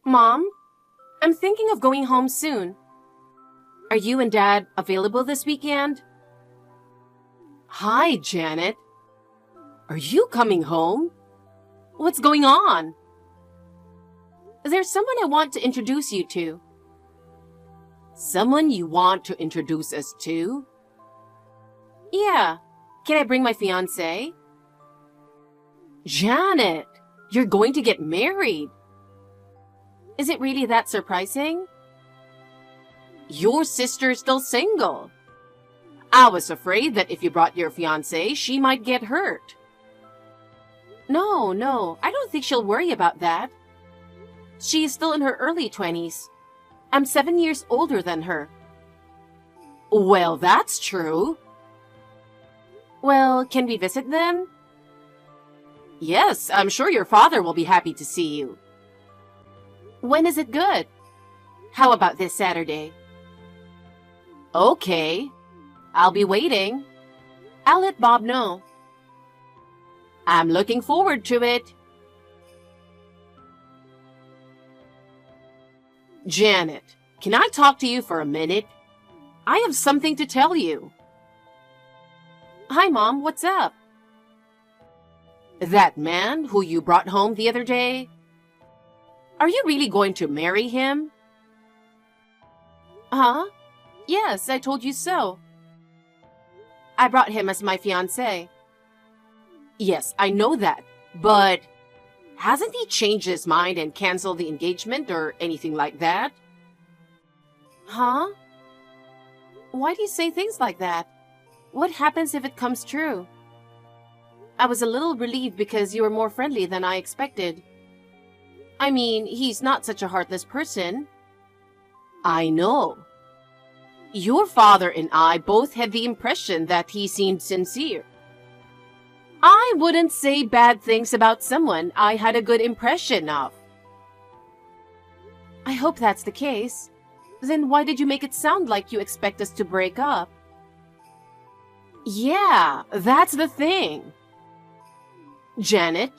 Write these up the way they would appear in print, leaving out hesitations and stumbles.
Mom, I'm thinking of going home soon. Are you and Dad available this weekend? Hi, Janet. Are you coming home? What's going on? There's someone I want to introduce you to. Someone you want to introduce us to? Yeah. Can I bring my fiancé? Janet, you're going to get married. Is it really that surprising? Your sister's still single. I was afraid that if you brought your fiancé, she might get hurt. No, I don't think she'll worry about that. She is still in her early 20s. I'm 7 years older than her. Well, that's true. Well, can we visit then? Yes, I'm sure your father will be happy to see you. When is it good? How about this Saturday? Okay. I'll be waiting. I'll let Bob know. I'm looking forward to it. Janet, can I talk to you for a minute? I have something to tell you. Hi, Mom. What's up? That man who you brought home the other day, are you really going to marry him? Huh? Yes, I told you so. I brought him as my fiancé. Yes, I know that, but hasn't he changed his mind and canceled the engagement or anything like that? Huh? Why do you say things like that? What happens if it comes true? I was a little relieved because you were more friendly than I expected. I mean, he's not such a heartless person. I know. Your father and I both had the impression that he seemed sincere. I wouldn't say bad things about someone I had a good impression of. I hope that's the case. Then why did you make it sound like you expect us to break up? Yeah, that's the thing. Janet,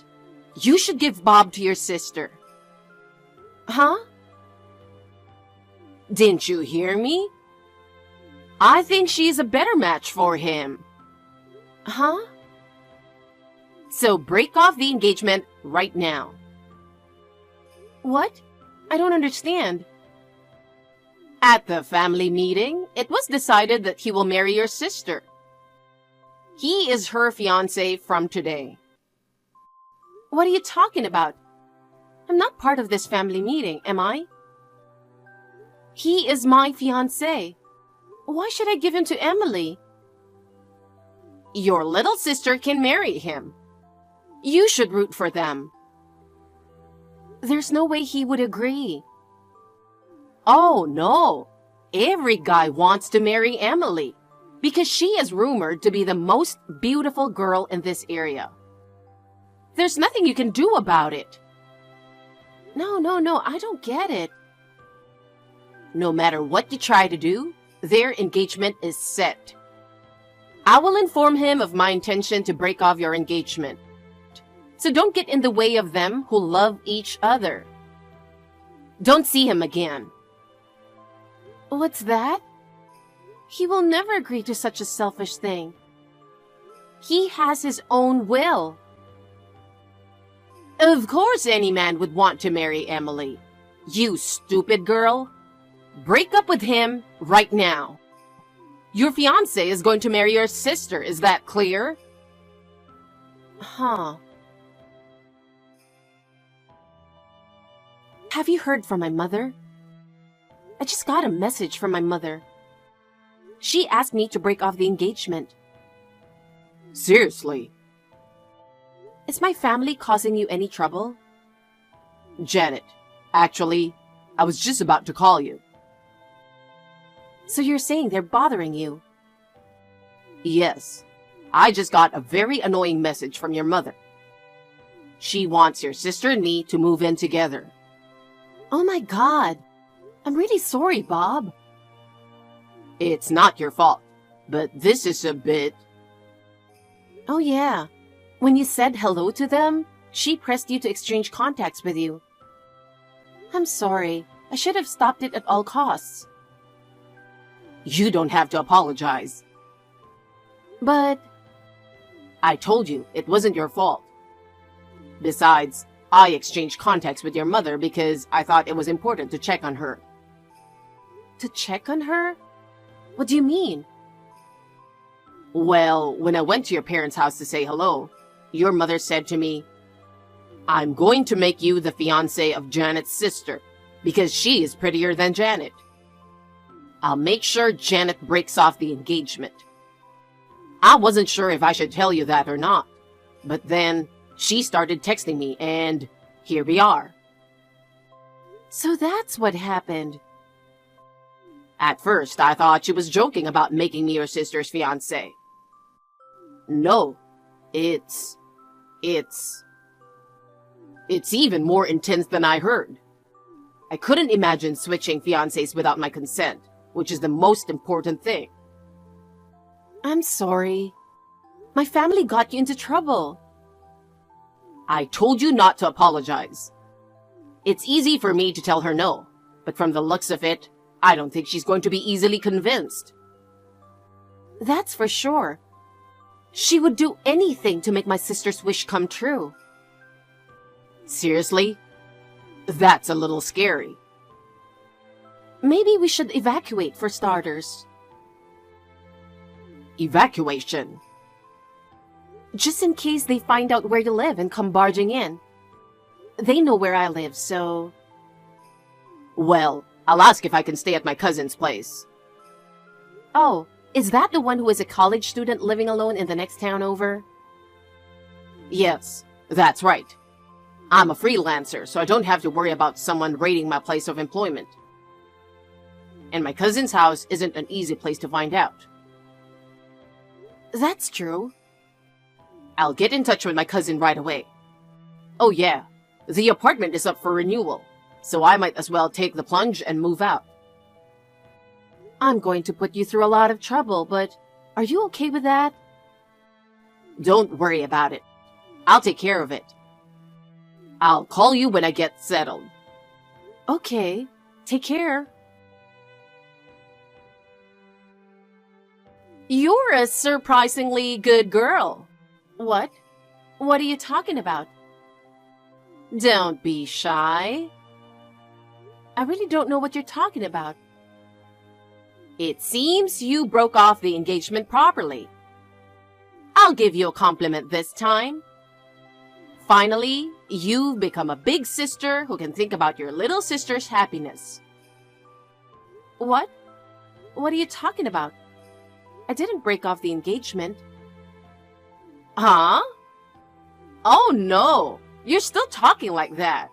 you should give Bob to your sister. Huh? Didn't you hear me? I think she's a better match for him. Huh? So break off the engagement right now. What? I don't understand. At the family meeting, it was decided that he will marry your sister. He is her fiancé from today. What are you talking about? I'm not part of this family meeting, am I? He is my fiancé. Why should I give him to Emily? Your little sister can marry him. You should root for them. There's no way he would agree. Oh, no. Every guy wants to marry Emily because she is rumored to be the most beautiful girl in this area. There's nothing you can do about it. No, I don't get it. No matter what you try to do, their engagement is set. I will inform him of my intention to break off your engagement. So don't get in the way of them who love each other. Don't see him again. What's that? He will never agree to such a selfish thing. He has his own will. Of course any man would want to marry Emily. You stupid girl. Break up with him right now. Your fiancé is going to marry your sister, is that clear? Huh. Have you heard from my mother? I just got a message from my mother. She asked me to break off the engagement. Seriously? Is my family causing you any trouble? Janet, actually, I was just about to call you. So you're saying they're bothering you? Yes. I just got a very annoying message from your mother. She wants your sister and me to move in together. Oh my God. I'm really sorry, Bob. It's not your fault, but this is a bit... Oh yeah. When you said hello to them, she pressed you to exchange contacts with you. I'm sorry. I should have stopped it at all costs. You don't have to apologize. But I told you it wasn't your fault. Besides, I exchanged contacts with your mother because I thought it was important to check on her. To check on her? What do you mean? Well, when I went to your parents' house to say hello, your mother said to me, "I'm going to make you the fiancé of Janet's sister because she is prettier than Janet. I'll make sure Janet breaks off the engagement." I wasn't sure if I should tell you that or not, but then she started texting me and here we are. So that's what happened. At first, I thought she was joking about making me your sister's fiancé. No, it's even more intense than I heard. I couldn't imagine switching fiancés without my consent, which is the most important thing. I'm sorry. My family got you into trouble. I told you not to apologize. It's easy for me to tell her no, but from the looks of it, I don't think she's going to be easily convinced. That's for sure. She would do anything to make my sister's wish come true. Seriously? That's a little scary. Maybe we should evacuate for starters. Evacuation? Just in case they find out where you live and come barging in. They know where I live, so... Well, I'll ask if I can stay at my cousin's place. Oh, is that the one who is a college student living alone in the next town over? Yes, that's right. I'm a freelancer, so I don't have to worry about someone raiding my place of employment. And my cousin's house isn't an easy place to find out. That's true. I'll get in touch with my cousin right away. Oh yeah, the apartment is up for renewal, so I might as well take the plunge and move out. I'm going to put you through a lot of trouble, but are you okay with that? Don't worry about it. I'll take care of it. I'll call you when I get settled. Okay, take care. You're a surprisingly good girl. What? What are you talking about? Don't be shy. I really don't know what you're talking about. It seems you broke off the engagement properly. I'll give you a compliment this time. Finally, you've become a big sister who can think about your little sister's happiness. What? What are you talking about? I didn't break off the engagement. Huh? Oh no, you're still talking like that.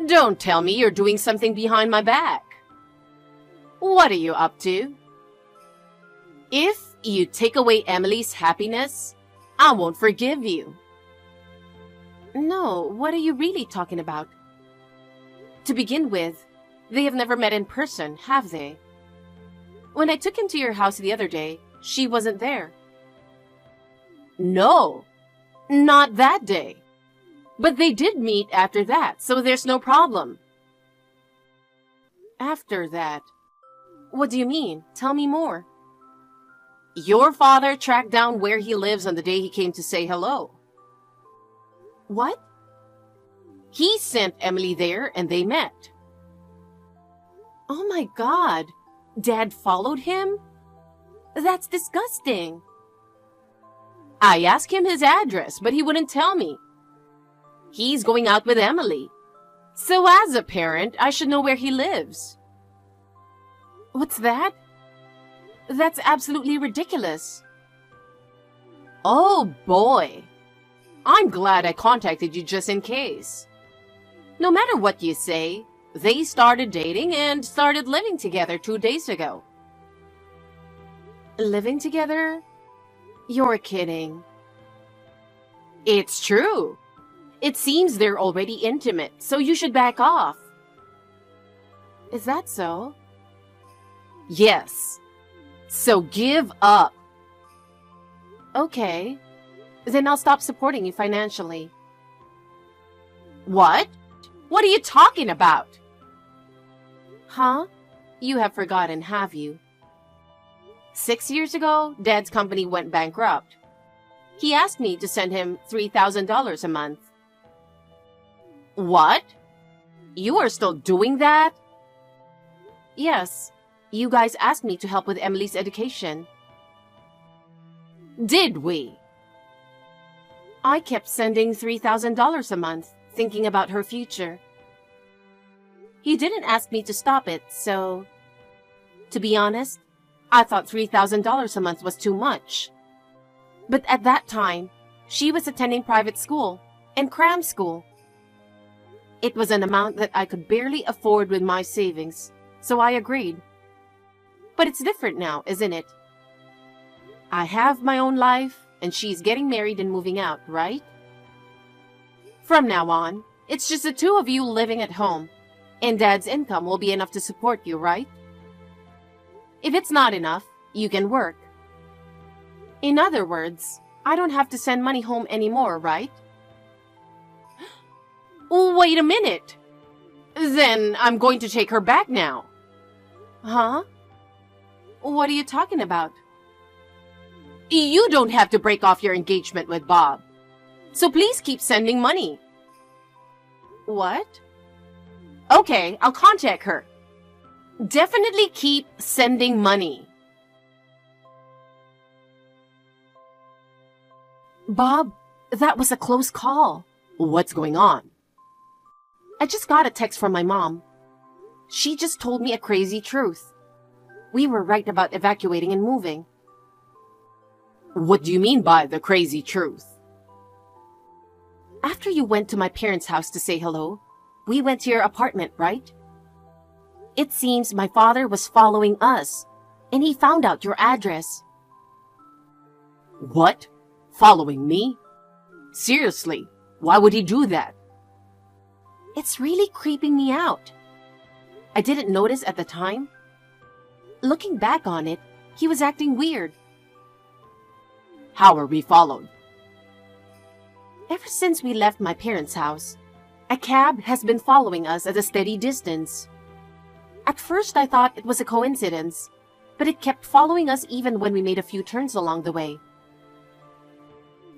Don't tell me you're doing something behind my back. What are you up to? If you take away Emily's happiness, I won't forgive you. No, what are you really talking about? To begin with, they have never met in person, have they? When I took him to your house the other day, she wasn't there. No, not that day. But they did meet after that, so there's no problem. After that? What do you mean? Tell me more. Your father tracked down where he lives on the day he came to say hello. What? He sent Emily there and they met. Oh my God. Dad followed him? That's disgusting. I asked him his address, but he wouldn't tell me. He's going out with Emily. So as a parent, I should know where he lives. What's that? That's absolutely ridiculous. Oh boy. I'm glad I contacted you just in case. No matter what you say, they started dating and started living together 2 days ago. Living together? You're kidding. It's true. It seems they're already intimate, so you should back off. Is that so? Yes. So give up. Okay. Then I'll stop supporting you financially. What? What are you talking about? Huh? You have forgotten, have you? 6 years ago, Dad's company went bankrupt. He asked me to send him $3,000 a month. What? You are still doing that? Yes. You guys asked me to help with Emily's education. Did we? I kept sending $3,000 a month, thinking about her future. He didn't ask me to stop it, so... To be honest, I thought $3,000 a month was too much. But at that time, she was attending private school and cram school. It was an amount that I could barely afford with my savings, so I agreed. But it's different now, isn't it? I have my own life, and she's getting married and moving out, right? From now on, it's just the two of you living at home, and Dad's income will be enough to support you, right? If it's not enough, you can work. In other words, I don't have to send money home anymore, right? Wait a minute. Then I'm going to take her back now. Huh? What are you talking about? You don't have to break off your engagement with Bob. So please keep sending money. What? Okay, I'll contact her. Definitely keep sending money. Bob, that was a close call. What's going on? I just got a text from my mom. She just told me a crazy truth. We were right about evacuating and moving. What do you mean by the crazy truth? After you went to my parents' house to say hello, we went to your apartment, right? It seems my father was following us, and he found out your address. What? Following me? Seriously, why would he do that? It's really creeping me out. I didn't notice at the time. Looking back on it, he was acting weird. How are we followed? Ever since we left my parents' house, a cab has been following us at a steady distance. At first I thought it was a coincidence, but it kept following us even when we made a few turns along the way.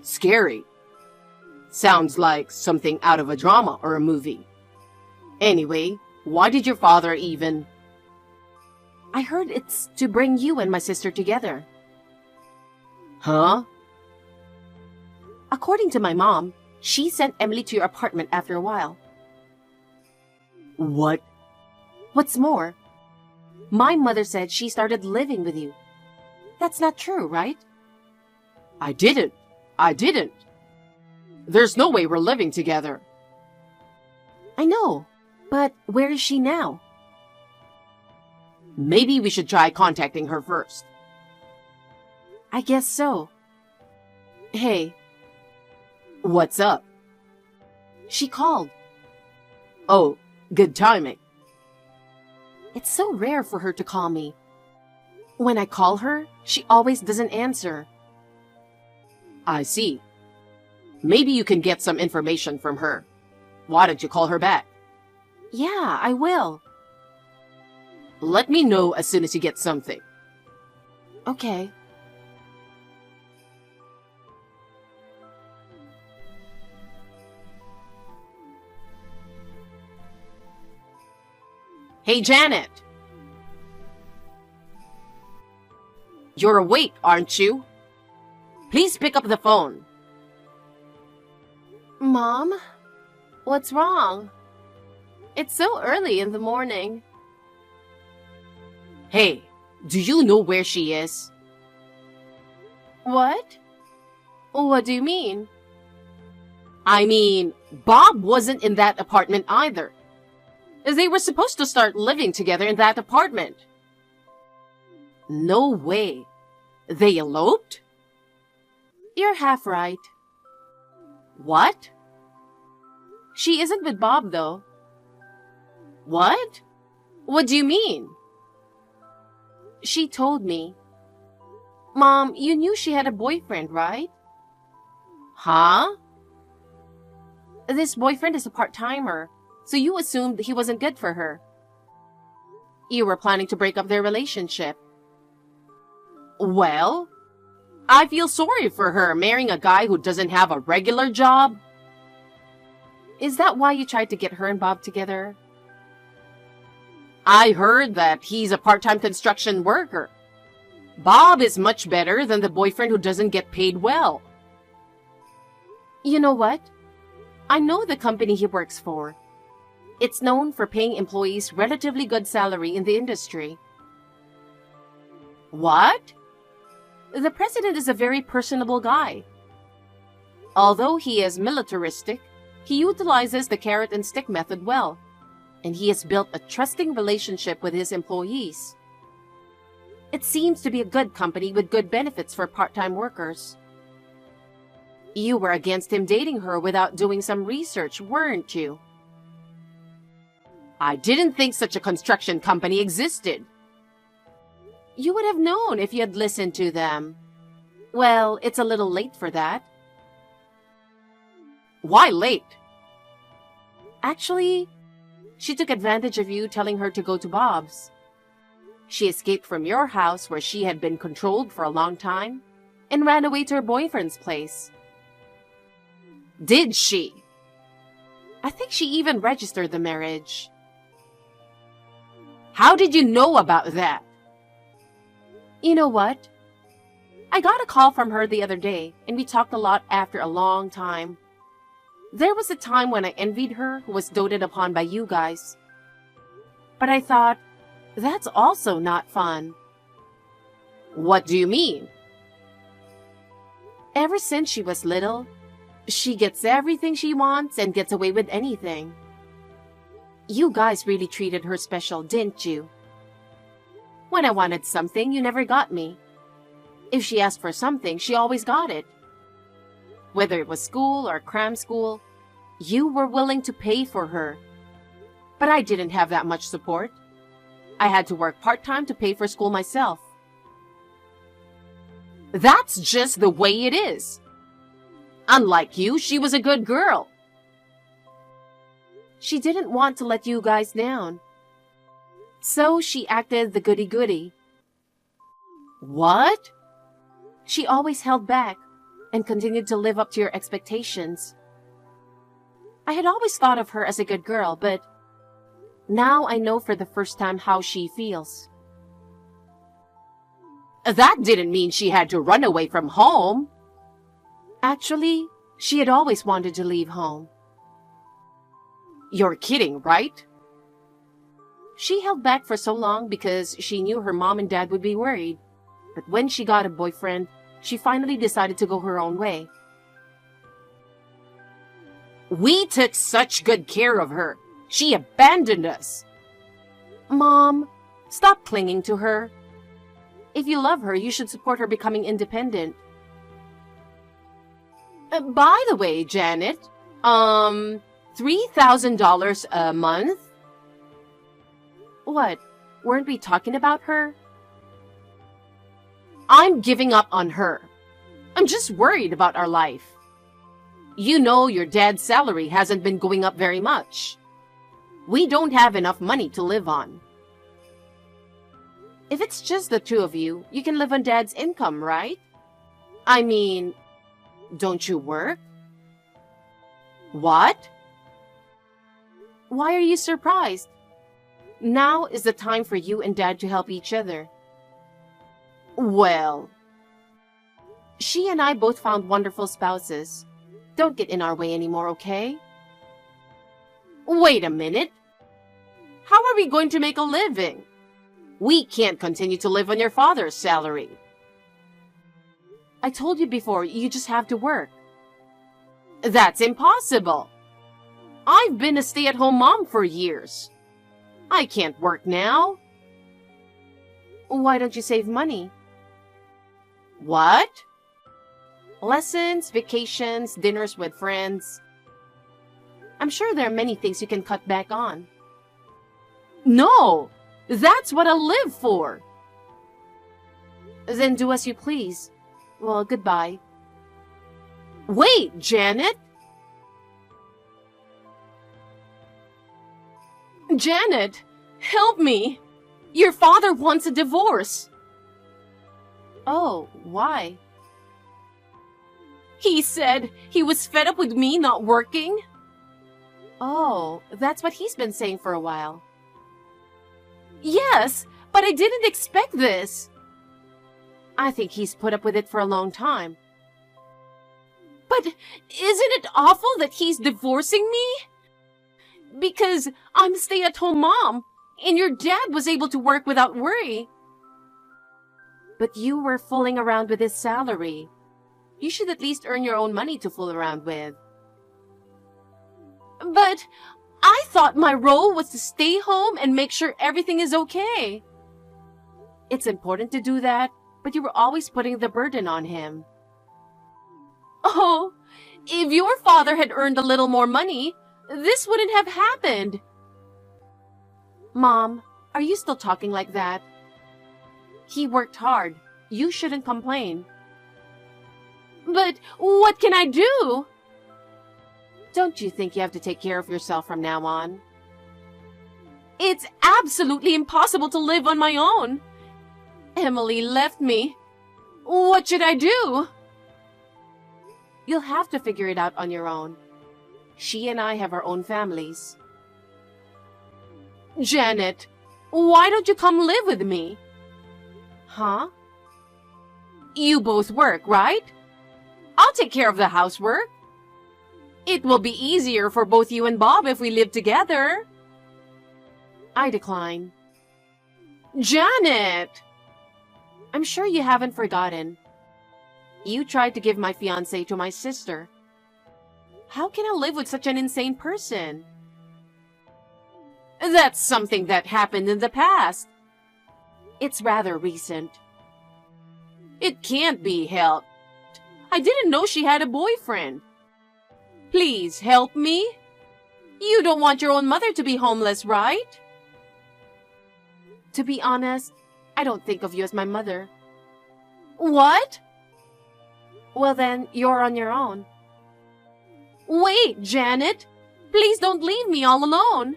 Scary. Sounds like something out of a drama or a movie. Anyway, why did your father even... I heard it's to bring you and my sister together. Huh? According to my mom, she sent Emily to your apartment after a while. What? What's more, my mother said she started living with you. That's not true, right? I didn't. There's no way we're living together. I know, but where is she now? Maybe we should try contacting her first. I guess so. Hey. What's up? She called. Oh, good timing. It's so rare for her to call me. When I call her, she always doesn't answer. I see. Maybe you can get some information from her. Why don't you call her back? Yeah, I will. Let me know as soon as you get something. Okay. Hey, Janet. You're awake, aren't you? Please pick up the phone. Mom? What's wrong? It's so early in the morning. Hey, do you know where she is? What? What do you mean? I mean, Bob wasn't in that apartment either. They were supposed to start living together in that apartment. No way. They eloped? You're half right. What? She isn't with Bob, though. What? What do you mean? She told me. Mom, you knew she had a boyfriend, right? Huh? This boyfriend is a part-timer, so you assumed he wasn't good for her. You were planning to break up their relationship. Well, I feel sorry for her marrying a guy who doesn't have a regular job. Is that why you tried to get her and Bob together? I heard that he's a part-time construction worker. Bob is much better than the boyfriend who doesn't get paid well. You know what? I know the company he works for. It's known for paying employees relatively good salary in the industry. What? The president is a very personable guy. Although he is militaristic, he utilizes the carrot and stick method well, and he has built a trusting relationship with his employees. It seems to be a good company with good benefits for part-time workers. You were against him dating her without doing some research, weren't you? I didn't think such a construction company existed. You would have known if you had listened to them. Well, it's a little late for that. Why late? Actually, she took advantage of you telling her to go to Bob's. She escaped from your house where she had been controlled for a long time and ran away to her boyfriend's place. Did she? I think she even registered the marriage. How did you know about that? You know what? I got a call from her the other day, and we talked a lot after a long time. There was a time when I envied her who was doted upon by you guys. But I thought, that's also not fun. What do you mean? Ever since she was little, she gets everything she wants and gets away with anything. You guys really treated her special, didn't you? When I wanted something, you never got me. If she asked for something, she always got it. Whether it was school or cram school, you were willing to pay for her. But I didn't have that much support. I had to work part-time to pay for school myself. That's just the way it is. Unlike you, she was a good girl. She didn't want to let you guys down. So she acted the goody-goody. What? She always held back and continued to live up to your expectations. I had always thought of her as a good girl, but now I know for the first time how she feels. That didn't mean she had to run away from home. Actually, she had always wanted to leave home. You're kidding, right? She held back for so long because she knew her mom and dad would be worried. But when she got a boyfriend, she finally decided to go her own way. We took such good care of her. She abandoned us. Mom, stop clinging to her. If you love her, you should support her becoming independent. By the way, Janet, $3,000 a month? What? Weren't we talking about her? I'm giving up on her. I'm just worried about our life. You know your dad's salary hasn't been going up very much. We don't have enough money to live on. If it's just the two of you, you can live on Dad's income, right? I mean, don't you work? What? Why are you surprised? Now is the time for you and Dad to help each other. Well, she and I both found wonderful spouses. Don't get in our way anymore, okay? Wait a minute. How are we going to make a living? We can't continue to live on your father's salary. I told you before, you just have to work. That's impossible. I've been a stay-at-home mom for years. I can't work now. Why don't you save money? What? Lessons, vacations, dinners with friends. I'm sure there are many things you can cut back on. No! That's what I live for! Then do as you please. Well, goodbye. Wait, Janet! Janet, help me. Your father wants a divorce. Oh, why? He said he was fed up with me not working. Oh, that's what he's been saying for a while. Yes, but I didn't expect this. I think he's put up with it for a long time. But isn't it awful that he's divorcing me? Because I'm a stay-at-home mom, and your dad was able to work without worry. But you were fooling around with his salary. You should at least earn your own money to fool around with. But I thought my role was to stay home and make sure everything is okay. It's important to do that, but you were always putting the burden on him. Oh, if your father had earned a little more money, this wouldn't have happened. Mom, are you still talking like that? He worked hard. You shouldn't complain. But what can I do? Don't you think you have to take care of yourself from now on? It's absolutely impossible to live on my own. Emily left me. What should I do? You'll have to figure it out on your own. She and I have our own families. Janet, why don't you come live with me? Huh? You both work, right? I'll take care of the housework. It will be easier for both you and Bob if we live together. I decline. Janet! I'm sure you haven't forgotten. You tried to give my fiancé to my sister. How can I live with such an insane person? That's something that happened in the past. It's rather recent. It can't be helped. I didn't know she had a boyfriend. Please help me. You don't want your own mother to be homeless, right? To be honest, I don't think of you as my mother. What? Well then, you're on your own. Wait, Janet! Please don't leave me all alone.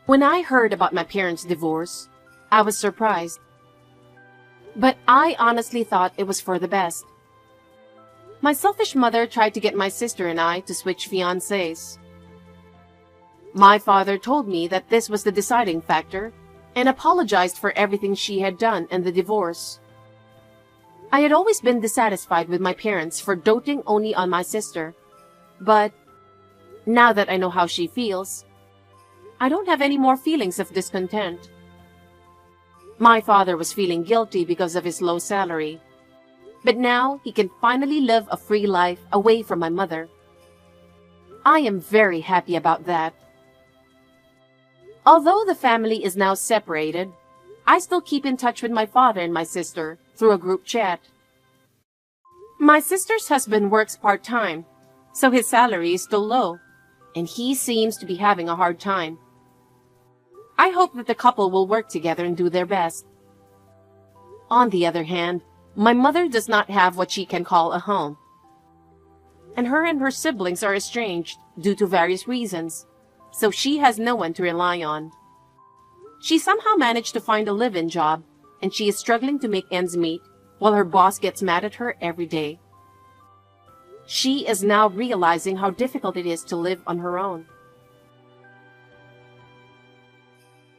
When I heard about my parents' divorce, I was surprised. But I honestly thought it was for the best. My selfish mother tried to get my sister and I to switch fiancés. My father told me that this was the deciding factor and apologized for everything she had done in the divorce. I had always been dissatisfied with my parents for doting only on my sister, but now that I know how she feels, I don't have any more feelings of discontent. My father was feeling guilty because of his low salary, but now he can finally live a free life away from my mother. I am very happy about that. Although the family is now separated, I still keep in touch with my father and my sister through a group chat. My sister's husband works part-time, so his salary is still low, and he seems to be having a hard time. I hope that the couple will work together and do their best. On the other hand, my mother does not have what she can call a home, and her siblings are estranged due to various reasons, so she has no one to rely on. She somehow managed to find a live-in job, and she is struggling to make ends meet while her boss gets mad at her every day. She is now realizing how difficult it is to live on her own.